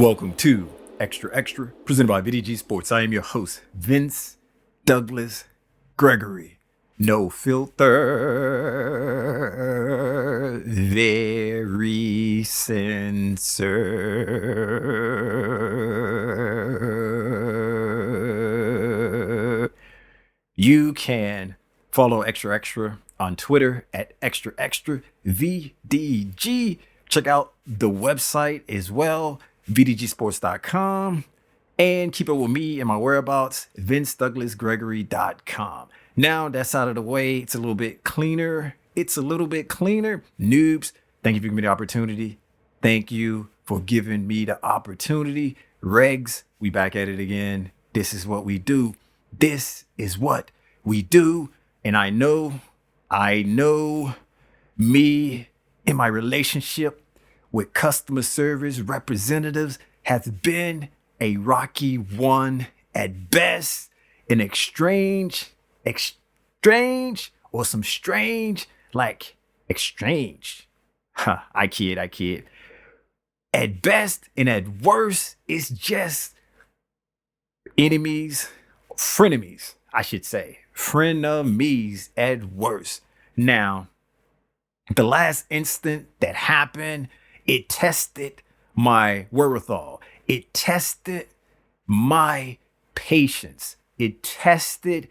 Welcome to Xtra, presented by VDG Sports. I am your host, Vince Douglas Gregory. No filter, very sincere. You can follow Xtra on Twitter at Xtra VDG. Check out the website as well, VDGsports.com, and keep up with me and my whereabouts, VinceDouglasGregory.com. Now that's out of the way, it's a little bit cleaner. Noobs, thank you for giving me the opportunity. Thank you for giving me the opportunity. Regs, we back at it again. This is what we do. And I know me in my relationship with customer service representatives has been a rocky one at best, an exchange, or some strange, like exchange. I kid. At best and at worst, it's just frenemies, I should say. Frenemies at worst. Now, the last instant that happened, it tested my wherewithal. It tested my patience. It tested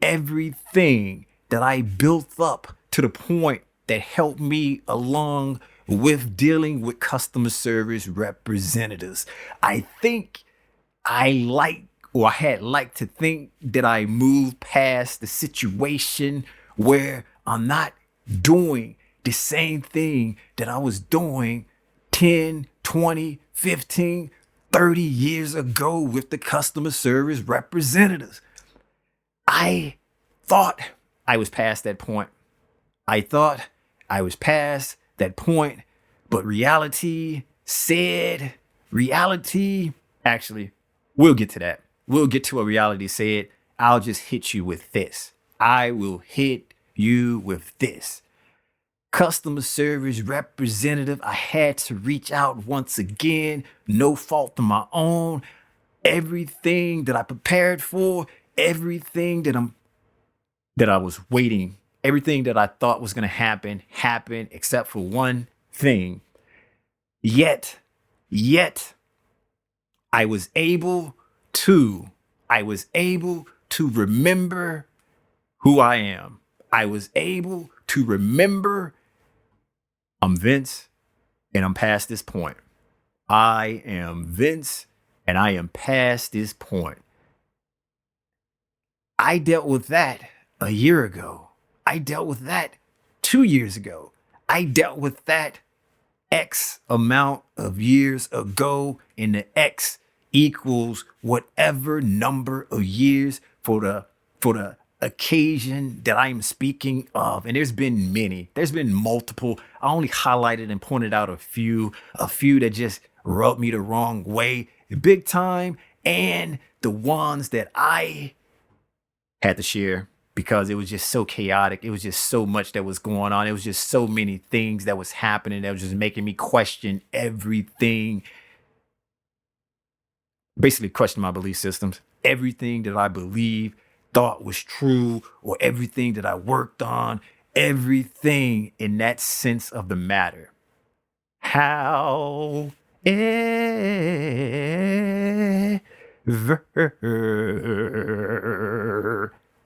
everything that I built up to the point that helped me along with dealing with customer service representatives. I think I had liked to think that I moved past the situation where I'm not doing the same thing that I was doing 10, 20, 15, 30 years ago with the customer service representatives. I thought I was past that point. But reality, actually, we'll get to that. We'll get to what reality said. I'll just hit you with this. I will hit you with this. Customer service representative, I had to reach out once again, no fault of my own. Everything that I prepared for, everything that I was waiting, everything that I thought was going to happen, happened except for one thing. Yet, I was able to remember who I am. I was able to remember I'm Vince and I'm past this point. I am Vince and I am past this point. I dealt with that a year ago. I dealt with that 2 years ago. I dealt with that X amount of years ago, and the X equals whatever number of years for the occasion that I'm speaking of. And there's been multiple. I only highlighted and pointed out a few that just rubbed me the wrong way big time, and the ones that I had to share because it was just so chaotic. It was just so much that was going on. It was just so many things that was happening that was just making me question everything. Basically question my belief systems, everything that I believe, thought was true, or everything that I worked on, everything in that sense of the matter. How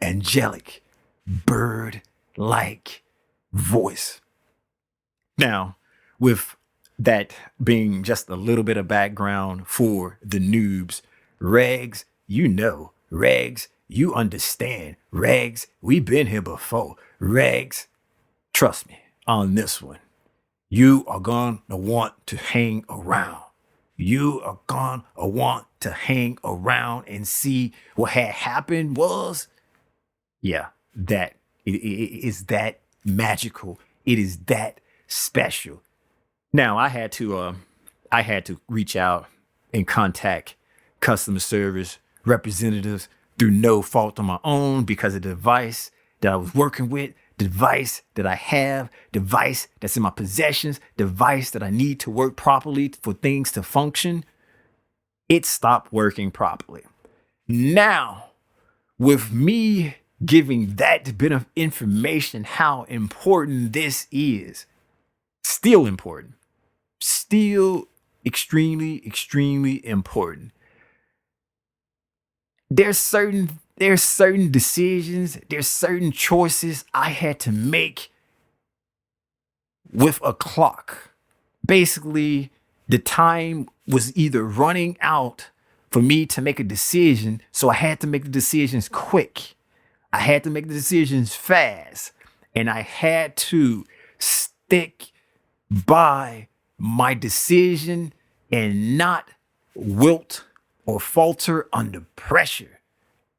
angelic, bird-like voice. Now, with that being just a little bit of background for the noobs, Regs, you understand. Regs, we've been here before. Regs, trust me on this one. You are going to want to hang around. You are going to want to hang around and see what had happened was, that it is that magical. It is that special. Now, I had to reach out and contact customer service representatives through no fault of my own because of the device that I was working with, device that I have, device that's in my possessions, device that I need to work properly for things to function. it stopped working properly. Now, with me giving that bit of information, how important this is, still important, still extremely, extremely important. There's certain decisions, there's certain choices I had to make with a clock. Basically, the time was either running out for me to make a decision, so I had to make the decisions quick. I had to make the decisions fast, and I had to stick by my decision and not wilt or falter under pressure.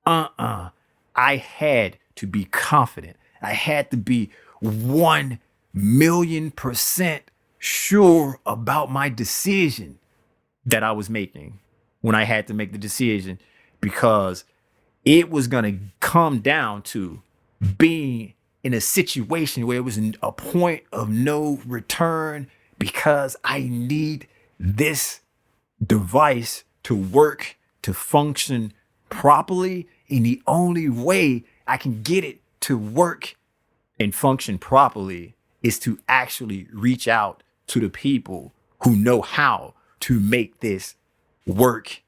I had to be confident. I had to be 1,000,000% sure about my decision that I was making when I had to make the decision, because it was going to come down to being in a situation where it was a point of no return, because I need this device to work, to function properly. And the only way I can get it to work and function properly is to actually reach out to the people who know how to make this work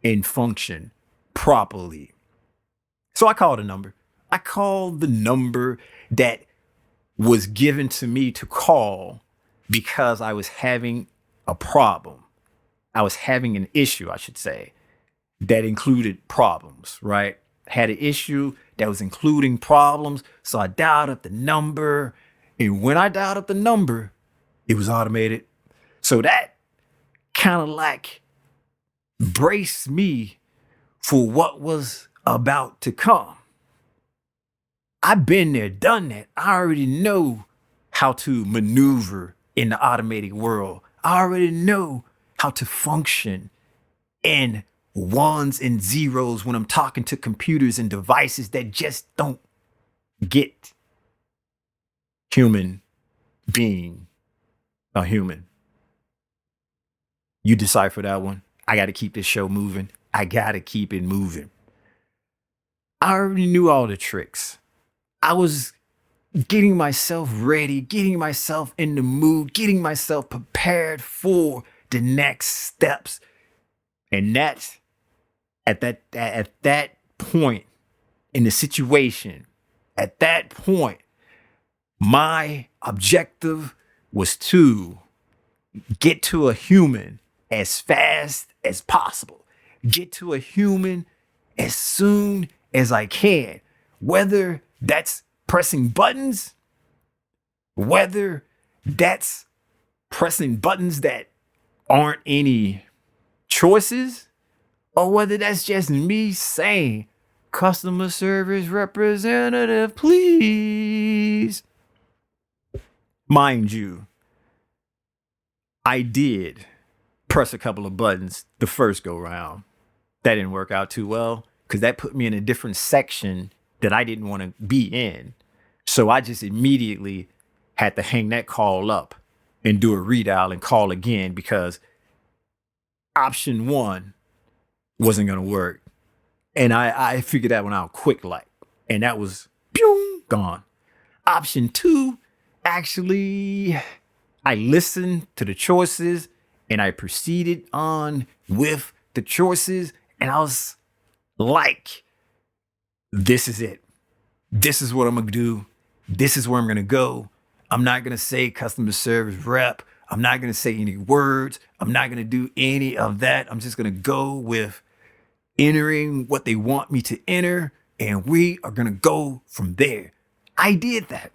and function properly. So I called a number. I called the number that was given to me to call because I was having a problem. I was having an issue, I should say, that included problems, right? Had an issue that was including problems. So I dialed up the number. And when I dialed up the number, it was automated. So that kind of like braced me for what was about to come. I've been there, done that. I already know how to maneuver in the automated world. I already know how to function in ones and zeros when I'm talking to computers and devices that just don't get human being a human. You decipher that one. I got to keep this show moving. I got to keep it moving. I already knew all the tricks. I was getting myself ready, getting myself in the mood, getting myself prepared for the next steps. And that's at that point in the situation, at that point, my objective was to get to a human as fast as possible. Get to a human as soon as I can. Whether that's pressing buttons, whether that's pressing buttons that aren't any choices, or whether that's just me saying, customer service representative, please. Mind you, I did press a couple of buttons the first go round. That didn't work out too well because that put me in a different section that I didn't want to be in. So I just immediately had to hang that call up and do a redial and call again because option one wasn't going to work. And I figured that one out quick like, and that was pew, gone. Option two, actually, I listened to the choices and I proceeded on with the choices. And I was like, this is it. This is what I'm going to do. This is where I'm going to go. I'm not going to say customer service rep. I'm not going to say any words. I'm not going to do any of that. I'm just going to go with entering what they want me to enter. And we are going to go from there. I did that.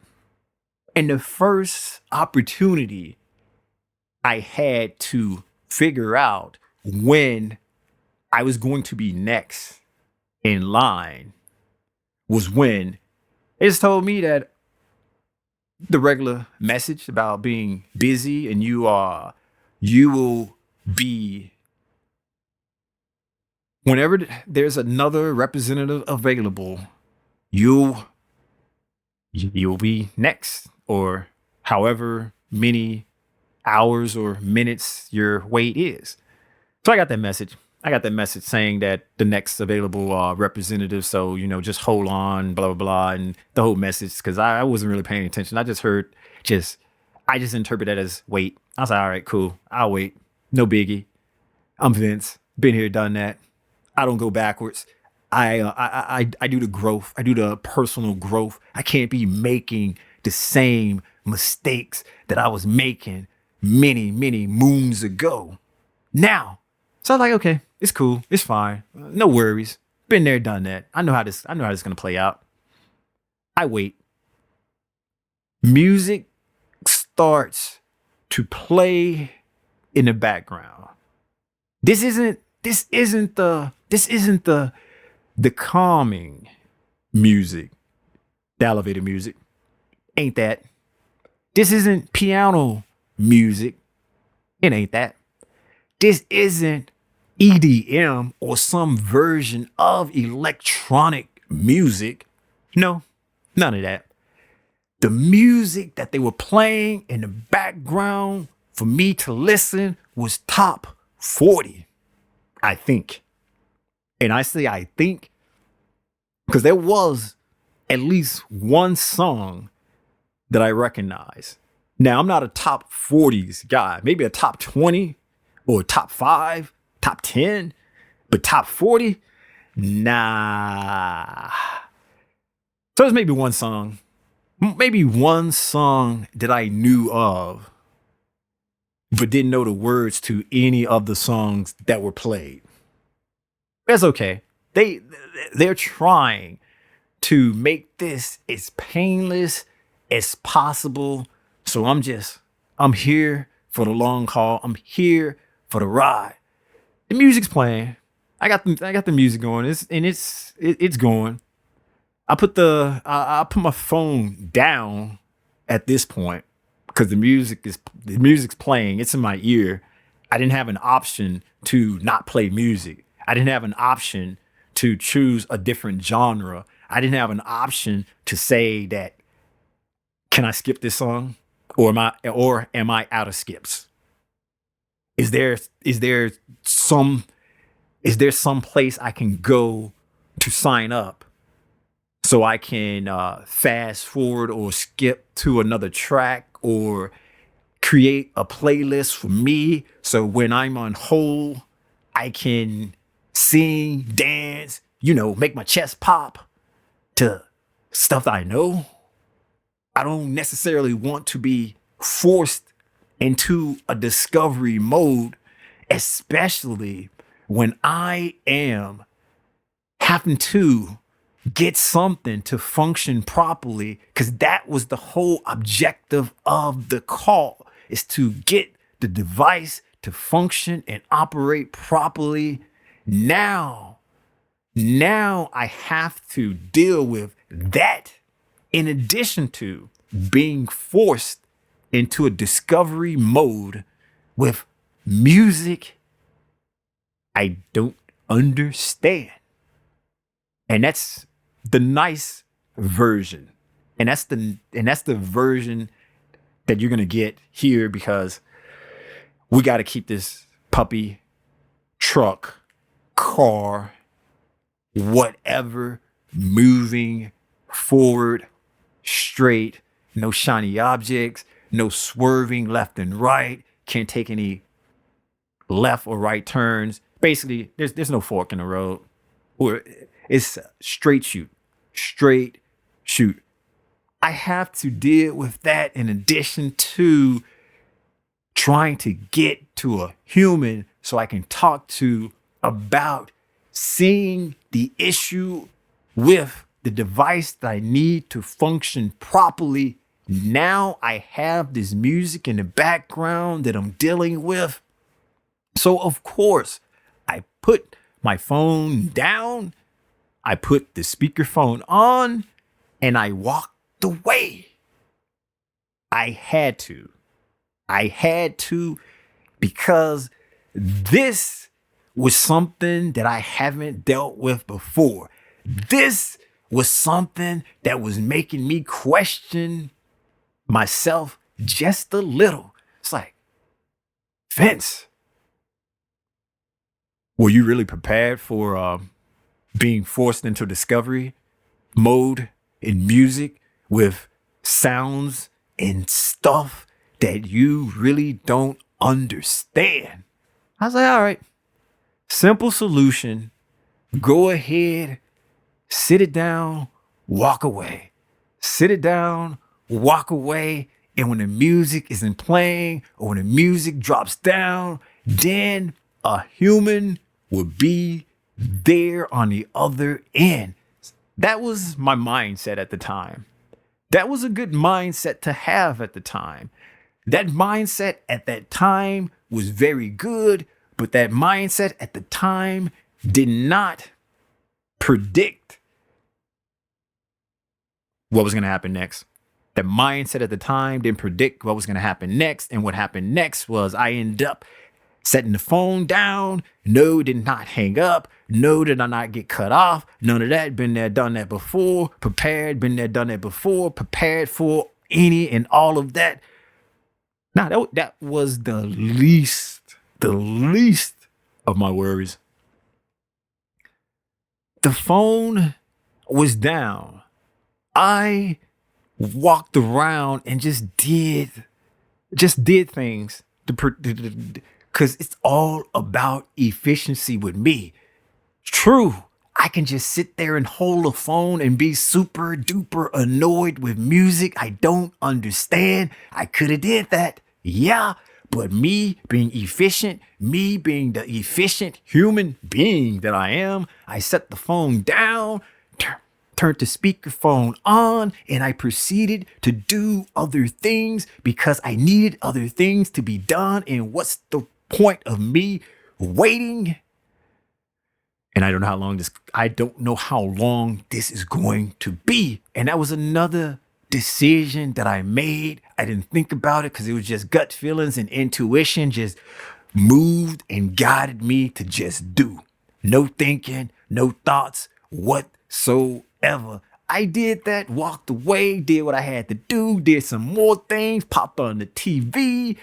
And the first opportunity I had to figure out when I was going to be next in line was when it just told me that the regular message about being busy and you will be, whenever there's another representative available, you'll be next, or however many hours or minutes your wait is. So I got that message. I got that message saying that the next available representative. So, just hold on, blah, blah, blah. And the whole message, because I wasn't really paying attention. I just heard I just interpret that as wait. I was like, all right, cool. I'll wait. No biggie. I'm Vince. Been here, done that. I don't go backwards. I do the growth. I do the personal growth. I can't be making the same mistakes that I was making many, many moons ago. Now, so I was like, okay, it's cool. It's fine. No worries. Been there, done that. I know how this is gonna play out. I wait. Music starts to play in the background. This isn't the calming music, the elevator music. Ain't that. This isn't piano music. It ain't that. This isn't EDM or some version of electronic music. No, none of that. The music that they were playing in the background for me to listen was top 40, I think. And I say I think because there was at least one song that I recognize. Now, I'm not a top 40s guy, maybe a top 20 or top 5, top 10, but top 40? Nah. So there's maybe one song that I knew of, but didn't know the words to any of the songs that were played. That's okay. They're trying to make this as painless as possible. So I'm here for the long haul. I'm here for the ride. The music's playing. I got the music going. It's going. I put my phone down at this point because the music's playing. It's in my ear. I didn't have an option to not play music. I didn't have an option to choose a different genre. I didn't have an option to say that, can I skip this song? Or am I out of skips? Is there some place I can go to sign up so I can fast forward or skip to another track or create a playlist for me so when I'm on hold, I can sing, dance, make my chest pop to stuff that I know? I don't necessarily want to be forced into a discovery mode, especially when I am having to get something to function properly, because that was the whole objective of the call, is to get the device to function and operate properly. Now I have to deal with that in addition to being forced into a discovery mode with music I don't understand. And that's the nice version. And that's the version that you're going to get here, because we got to keep this puppy, truck, car, whatever, moving forward, straight, no shiny objects, no swerving left and right, can't take any left or right turns. Basically, there's no fork in the road. Or it's straight shoot. I have to deal with that in addition to trying to get to a human so I can talk to about seeing the issue with the device that I need to function properly. Now I have this music in the background that I'm dealing with. So of course, I put my phone down, I put the speakerphone on, and I walked away. I had to, because this was something that I haven't dealt with before. This was something that was making me question myself just a little. It's like, Vince, Were you really prepared for being forced into discovery mode in music with sounds and stuff that you really don't understand? I was like, all right, simple solution. Go ahead, sit it down, walk away. Sit it down, walk away. And when the music isn't playing or when the music drops down, then a human would be there on the other end. That was my mindset at the time. That was a good mindset to have at the time. That mindset at that time was very good, but that mindset at the time did not predict what was going to happen next. The mindset at the time didn't predict what was going to happen next. And what happened next was I ended up setting the phone down. No, did not hang up. No, did I not get cut off. None of that. Been there, done that before. Prepared, been there, done that before. Prepared for any and all of that. Now, that was the least of my worries. The phone was down. I walked around and just did things because it's all about efficiency with me. True, I can just sit there and hold a phone and be super duper annoyed with music I don't understand. I could have did that. Yeah, but me being efficient, me being the efficient human being that I am, I set the phone down, turned the speakerphone on, and I proceeded to do other things because I needed other things to be done. And what's the point of me waiting? And I don't know how long this is going to be. And that was another decision that I made. I didn't think about it because it was just gut feelings and intuition just moved and guided me to just do. No thinking, no thoughts whatsoever. I did that, walked away, did what I had to do, did some more things, popped on the TV,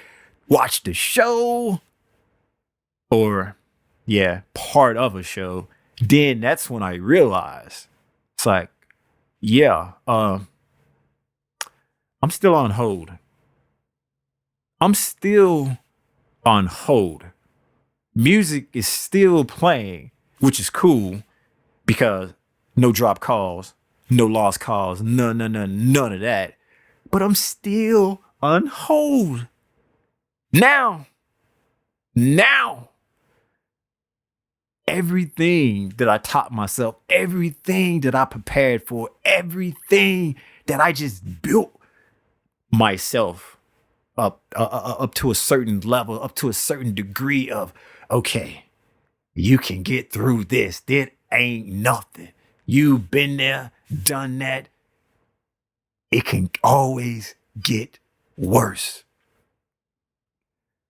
watched the show, or part of a show. Then that's when I realized it's like, I'm still on hold. I'm still on hold. Music is still playing, which is cool because no drop calls, no lost calls, none of that. But I'm still on hold. Now, everything that I taught myself, everything that I prepared for, everything that I just built myself up to a certain level, up to a certain degree of, okay, you can get through this. That ain't nothing. You've been there, done that. It can always get worse.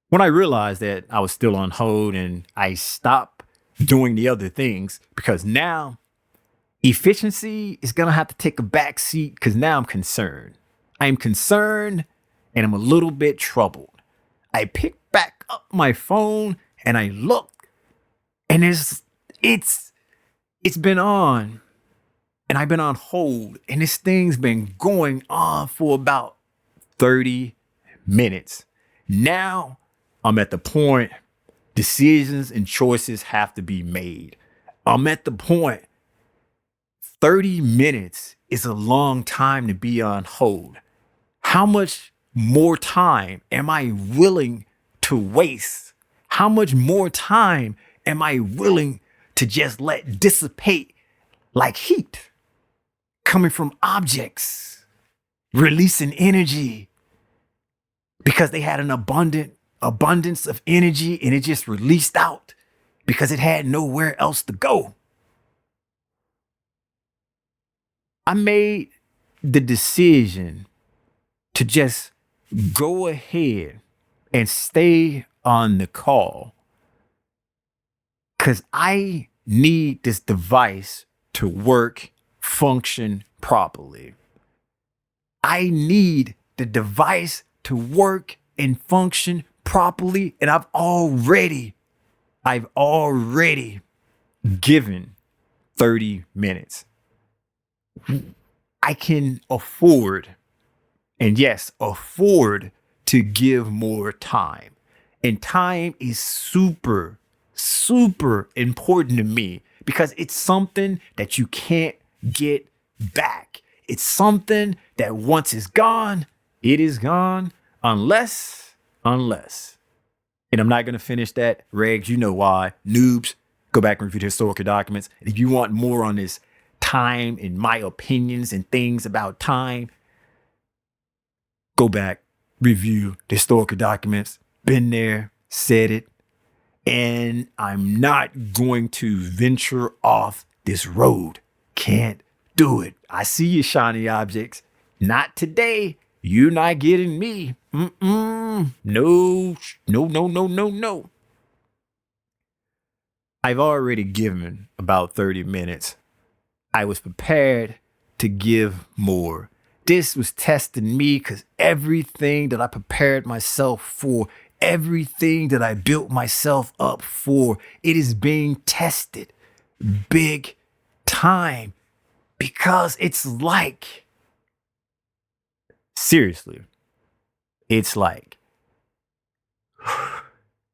When I realized that I was still on hold and I stopped doing the other things because now efficiency is going to have to take a back seat because now I'm concerned. I'm concerned and I'm a little bit troubled. I picked back up my phone and I looked and it's been on and I've been on hold and this thing's been going on for about 30 minutes. Now I'm at the point decisions and choices have to be made. I'm at the point 30 minutes is a long time to be on hold. How much more time am I willing to waste? How much more time am I willing to just let dissipate like heat coming from objects, releasing energy because they had an abundance of energy and it just released out because it had nowhere else to go? I made the decision to just go ahead and stay on the call because I need this device to work, function properly. I need the device to work and function properly, and I've already I've already given 30 minutes. I can afford, and yes, afford to give more time. And time is super, super important to me because it's something that you can't get back. It's something that once it's gone, it is gone unless. And I'm not going to finish that. Regs, you know why. Noobs, go back and review the historical documents. And if you want more on this time and my opinions and things about time, go back, review the historical documents. Been there, said it. And I'm not going to venture off this road. Can't do it. I see you, shiny objects. Not today. You're not getting me. No. I've already given about 30 minutes. I was prepared to give more. This was testing me because everything that I prepared myself for, everything that I built myself up for, it is being tested big time because it's like, seriously, it's like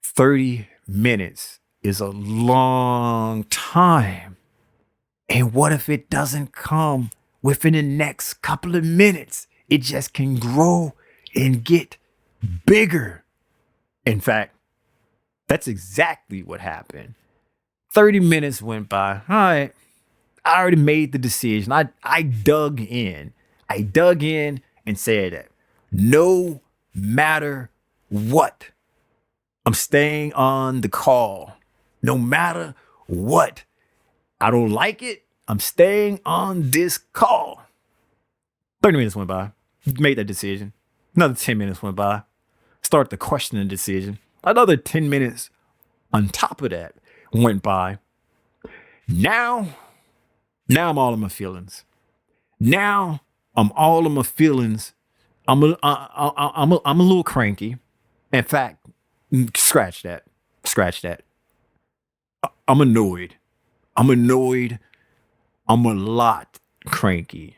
30 minutes is a long time. And what if it doesn't come within the next couple of minutes? It just can grow and get bigger. In fact, that's exactly what happened. 30 minutes went by. All right. I already made the decision. I dug in. I dug in and said that no matter what, I'm staying on the call. No matter what. I don't like it. I'm staying on this call. 30 minutes went by. Made that decision. Another 10 minutes went by. Start the questioning decision. Another 10 minutes on top of that went by. Now I'm all in my feelings. Now I'm all in my feelings. I'm a little cranky. In fact, scratch that. I'm annoyed. I'm a lot cranky.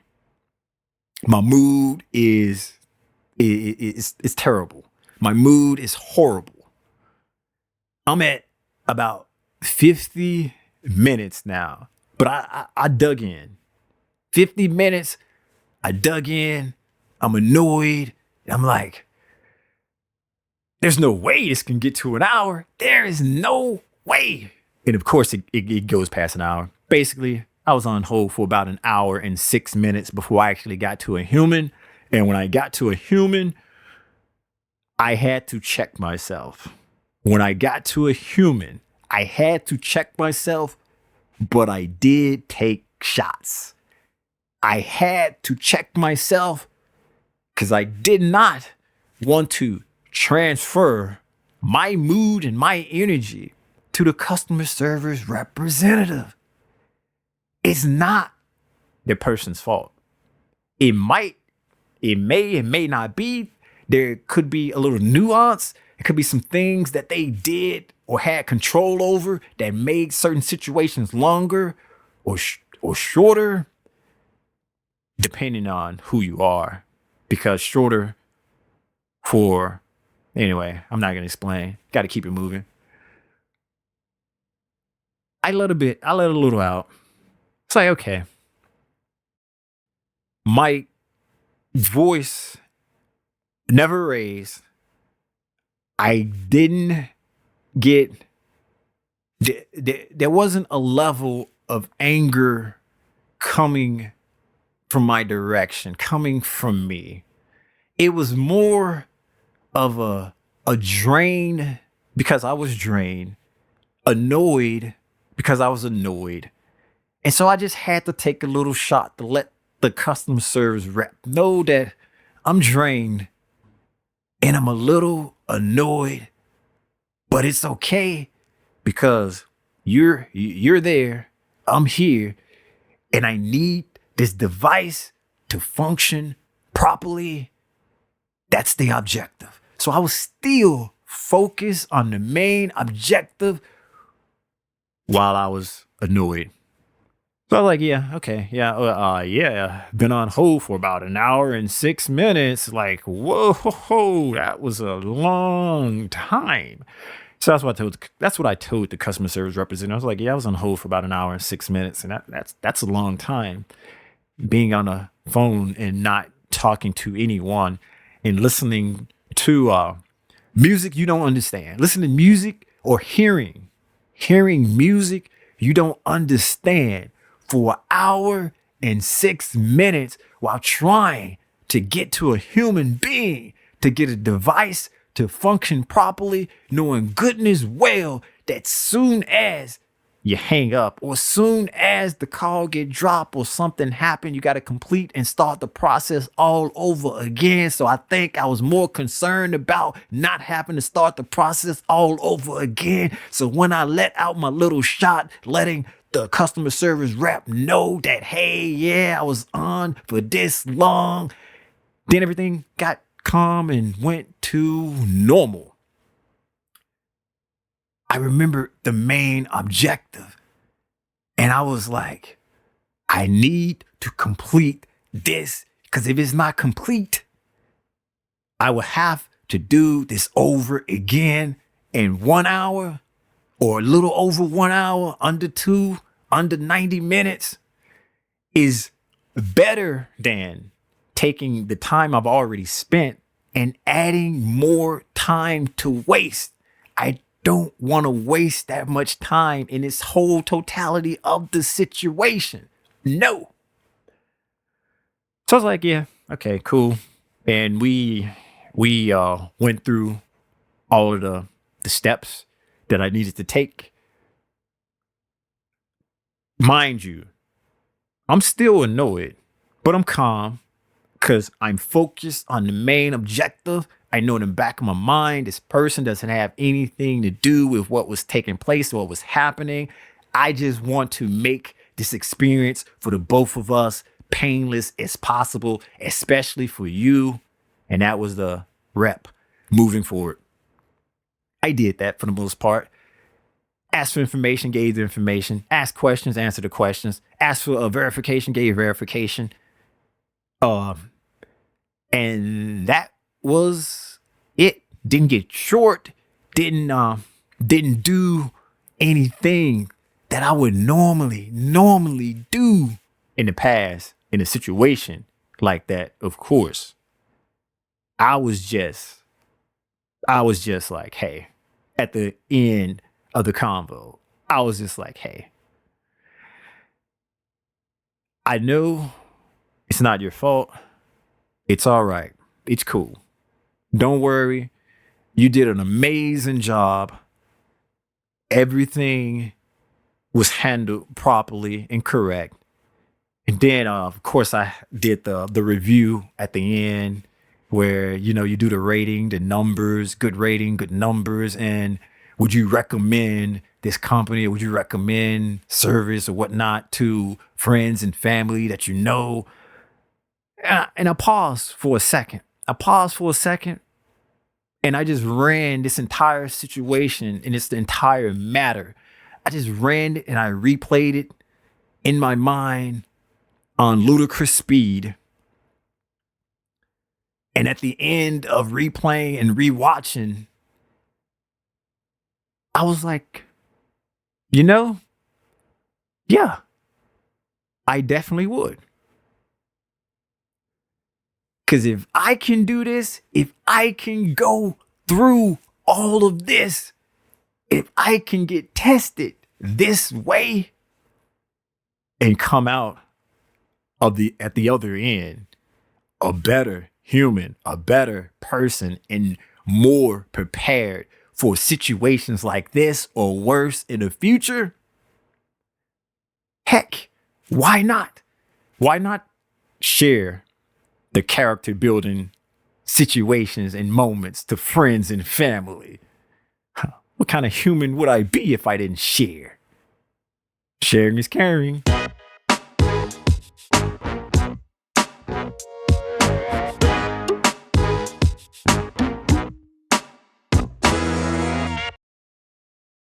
My mood is terrible. My mood is horrible. I'm at about 50 minutes now, but I dug in. 50 minutes, I dug in. I'm annoyed. I'm like, there's no way this can get to an hour. There is no way. And of course, it goes past an hour. Basically, I was on hold for about an hour and 6 minutes before I actually got to a human. And when I got to a human, I had to check myself. When I got to a human, I had to check myself, but I did take shots. I had to check myself because I did not want to transfer my mood and my energy to the customer service representative. It's not the person's fault. It may, it may not be. There could be a little nuance. It could be some things that they did or had control over that made certain situations longer or shorter, depending on who you are. Because shorter for, anyway, I'm not going to explain. Got to keep it moving. I let a little out. It's like, okay. My voice never raised. I didn't get, there wasn't a level of anger coming from my direction, coming from me. It was more of a drain because I was drained, annoyed because I was annoyed. And so I just had to take a little shot to let the customer service rep know that I'm drained and I'm a little annoyed, but it's okay because you're there, I'm here, and I need this device to function properly. That's the objective. So I was still focused on the main objective, while I was annoyed. So I was like, yeah, okay, yeah, been on hold for about an hour and 6 minutes. Like, whoa, that was a long time. So that's what I told the customer service representative. I was like, yeah, I was on hold for about an hour and 6 minutes, and that's a long time. Being on a phone and not talking to anyone and listening to music you don't understand. Listening to music or hearing music you don't understand for an hour and 6 minutes while trying to get to a human being, to get a device to function properly, knowing goodness well that soon as you hang up or soon as the call get dropped or something happen, you got to complete and start the process all over again. So I think I was more concerned about not having to start the process all over again. So when I let out my little shot, letting the customer service rep know that, hey, yeah, I was on for this long, then everything got calm and went to normal. I remember the main objective, and I was like, I need to complete this, because if it's not complete, I will have to do this over again in 1 hour or a little over 1 hour, under 90 minutes is better than taking the time I've already spent and adding more time to waste. I don't want to waste that much time in this whole totality of the situation. No. So I was like, yeah, okay, cool. And we went through all of the steps that I needed to take. Mind you, I'm still annoyed, but I'm calm because I'm focused on the main objective. I know in the back of my mind, this person doesn't have anything to do with what was taking place or what was happening. I just want to make this experience for the both of us painless as possible, especially for you. And that was the rep moving forward. I did that for the most part. Asked for information, gave the information. Asked questions, answered the questions. Asked for a verification, gave verification. And that was it. Didn't get short. Didn't do anything that I would normally do in the past in a situation like that. Of course, I was just like, hey, at the end of the convo, I was just like, hey, I know it's not your fault. It's all right. It's cool. Don't worry. You did an amazing job. Everything was handled properly and correct. And then, of course, I did the review at the end where, you do the rating, the numbers, good rating, good numbers. And would you recommend this company, or would you recommend service or whatnot to friends and family that you know? And I paused for a second. And I just ran this entire situation and this entire matter. I just ran it and I replayed it in my mind on ludicrous speed. And at the end of replaying and rewatching, I was like, yeah, I definitely would. Because if I can do this, if I can go through all of this, if I can get tested this way and come out at the other end a better human, a better person, and more prepared for situations like this or worse in the future, heck, why not? Why not share the character building situations and moments to friends and family? What kind of human would I be if I didn't share? Sharing is caring.